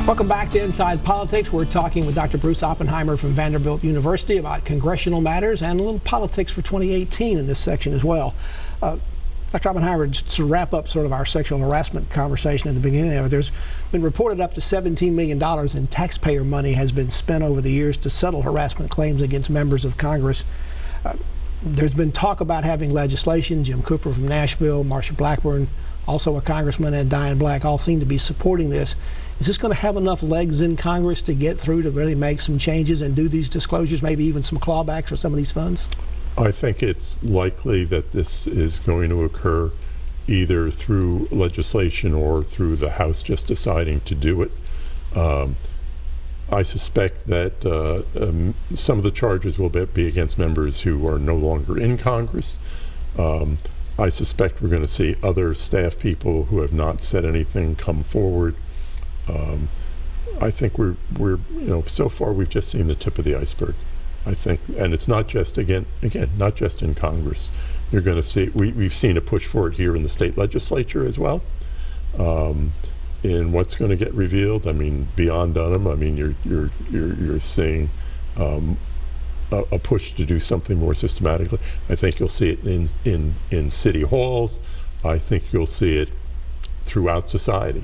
Welcome back to Inside Politics. We're talking with Dr. Bruce Oppenheimer from Vanderbilt University about congressional matters and a little politics for 2018 in this section as well. Dr. Oppenheimer, just to wrap up sort of our sexual harassment conversation at the beginning of it, there's been reported up to $17 million in taxpayer money has been spent over the years to settle harassment claims against members of Congress. There's been talk about having legislation. Jim Cooper from Nashville, Marsha Blackburn, also a congressman, and Diane Black all seem to be supporting this. Is this going to have enough legs in Congress to get through to really make some changes and do these disclosures, maybe even some clawbacks for some of these funds? I think it's likely that this is going to occur either through legislation or through the House just deciding to do it. I suspect that some of the charges will be against members who are no longer in Congress. I suspect we're going to see other staff people who have not said anything come forward. I think we're so far we've just seen the tip of the iceberg. I think, and it's not just again not just in Congress. You're going to see we've seen a push for it here in the state legislature as well. In what's going to get revealed, I mean, beyond Dunham, I mean, you're seeing a push to do something more systematically. I think you'll see it in city halls. I think you'll see it throughout society.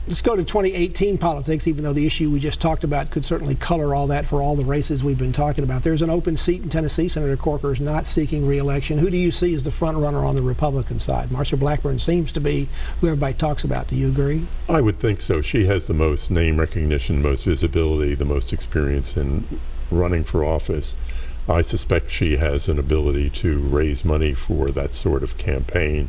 Let's go to 2018 politics, even though the issue we just talked about could certainly color all that for all the races we've been talking about. There's an open seat in Tennessee. Senator Corker is not seeking re-election. Who do you see as the front runner on the Republican side? Marsha Blackburn seems to be who everybody talks about. Do you agree? I would think so. She has the most name recognition, most visibility, the most experience in running for office. I suspect she has an ability to raise money for that sort of campaign.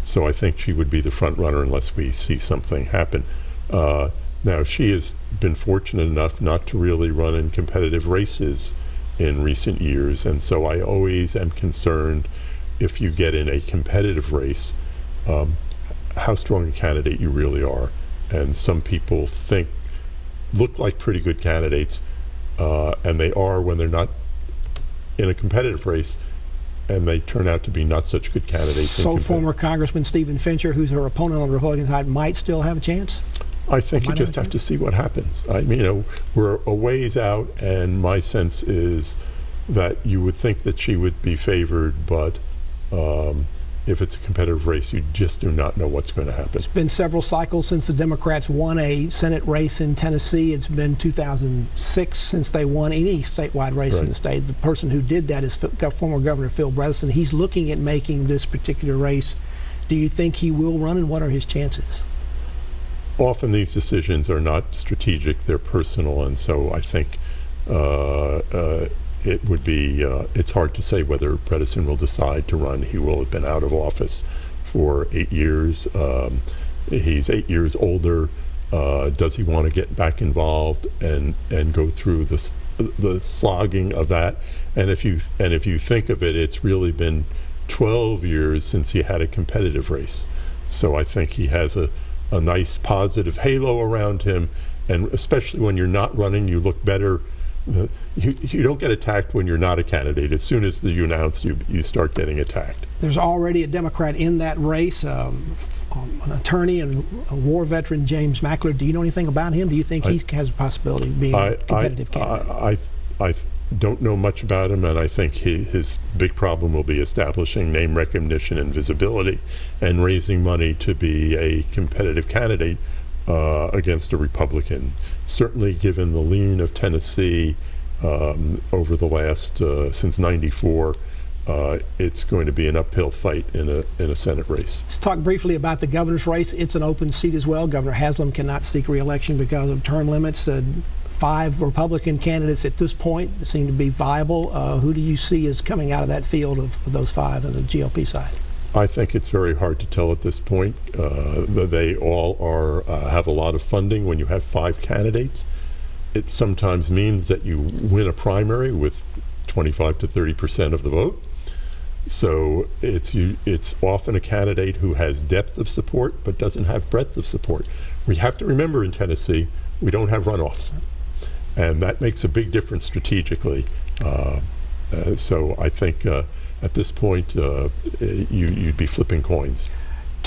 So I think she would be the front runner unless we see something happen. Now, she has been fortunate enough not to really run in competitive races in recent years, and so I always am concerned if you get in a competitive race, how strong a candidate you really are. And some people look like pretty good candidates, and they are when they're not in a competitive race, and they turn out to be not such good candidates. So former Congressman Stephen Fincher, who's her opponent on the Republican side, might still have a chance? I think you just have to see what happens. We're a ways out, and my sense is that you would think that she would be favored, but if it's a competitive race, you just do not know what's going to happen. It's been several cycles since the Democrats won a Senate race in Tennessee. It's been 2006 since they won any statewide race in the state. The person who did that is former Governor Phil Bredesen. He's looking at making this particular race. Do you think he will run, and what are his chances? Often these decisions are not strategic, they're personal, and so I think it would be, it's hard to say whether Bredesen will decide to run. He will have been out of office for 8 years. He's 8 years older. Does he want to get back involved and go through the slogging of that? And if you think of it, it's really been 12 years since he had a competitive race. So I think he has a nice positive halo around him, and especially when you're not running, you look better. You don't get attacked when you're not a candidate. As soon as you announce, you start getting attacked. There's already a Democrat in that race, an attorney and a war veteran, James Mackler. Do you know anything about him? Do you think he has a possibility of being a competitive candidate? I don't know much about him, and I think his big problem will be establishing name recognition and visibility and raising money to be a competitive candidate against a Republican. Certainly given the lean of Tennessee over the last, since '94, it's going to be an uphill fight in a Senate race. Let's talk briefly about the governor's race. It's an open seat as well. Governor Haslam cannot seek re-election because of term limits. 5 Republican candidates at this point seem to be viable. Who do you see as coming out of that field of those 5 on the GOP side? I think it's very hard to tell at this point. They all have a lot of funding. When you have 5 candidates, it sometimes means that you win a primary with 25 to 30% of the vote. So it's often a candidate who has depth of support but doesn't have breadth of support. We have to remember in Tennessee, we don't have runoffs, and that makes a big difference strategically. So I think at this point, you'd be flipping coins.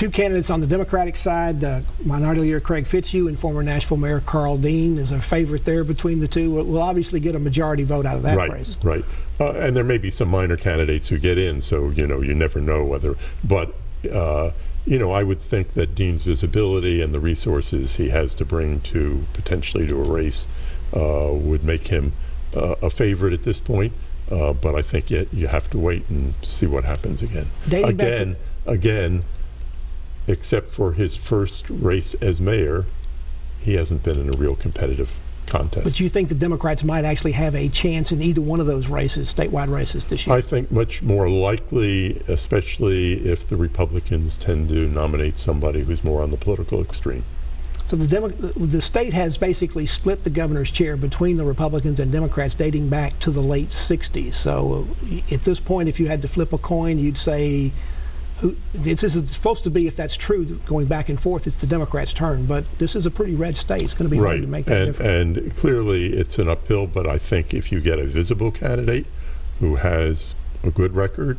two candidates on the Democratic side, Minority Leader Craig Fitzhugh and former Nashville Mayor Carl Dean is a favorite there between the two. We'll obviously get a majority vote out of that race. Right. And there may be some minor candidates who get in, so you never know whether. But I would think that Dean's visibility and the resources he has to bring to potentially to a race would make him a favorite at this point. But I think you have to wait and see what happens again. Again, except for his first race as mayor, he hasn't been in a real competitive contest. But you think the Democrats might actually have a chance in either one of those races, statewide races this year? I think much more likely, especially if the Republicans tend to nominate somebody who's more on the political extreme. So the state has basically split the governor's chair between the Republicans and Democrats dating back to the late 60s. So at this point, if you had to flip a coin, you'd say, it's supposed to be, if that's true, going back and forth, it's the Democrats' turn. But this is a pretty red state. It's going to be hard to make that difference. And clearly it's an uphill, but I think if you get a visible candidate who has a good record,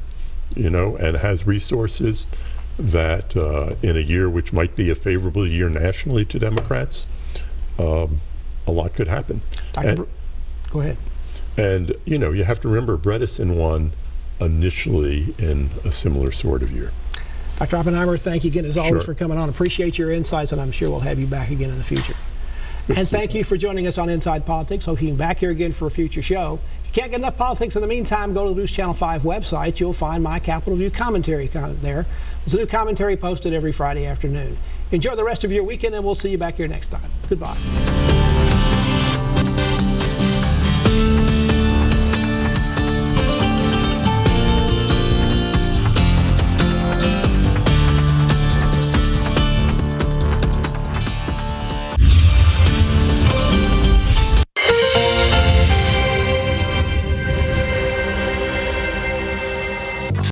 and has resources, that in a year which might be a favorable year nationally to Democrats, a lot could happen. Go ahead. And you have to remember Bredesen won initially in a similar sort of year. Dr. Oppenheimer, thank you again as always for coming on. Appreciate your insights, and I'm sure we'll have you back again in the future. And thank you for joining us on Inside Politics. Hope you can be back here again for a future show. If you can't get enough politics in the meantime, go to the News Channel 5 website. You'll find my Capitol View commentary there. There's a new commentary posted every Friday afternoon. Enjoy the rest of your weekend, and we'll see you back here next time. Goodbye.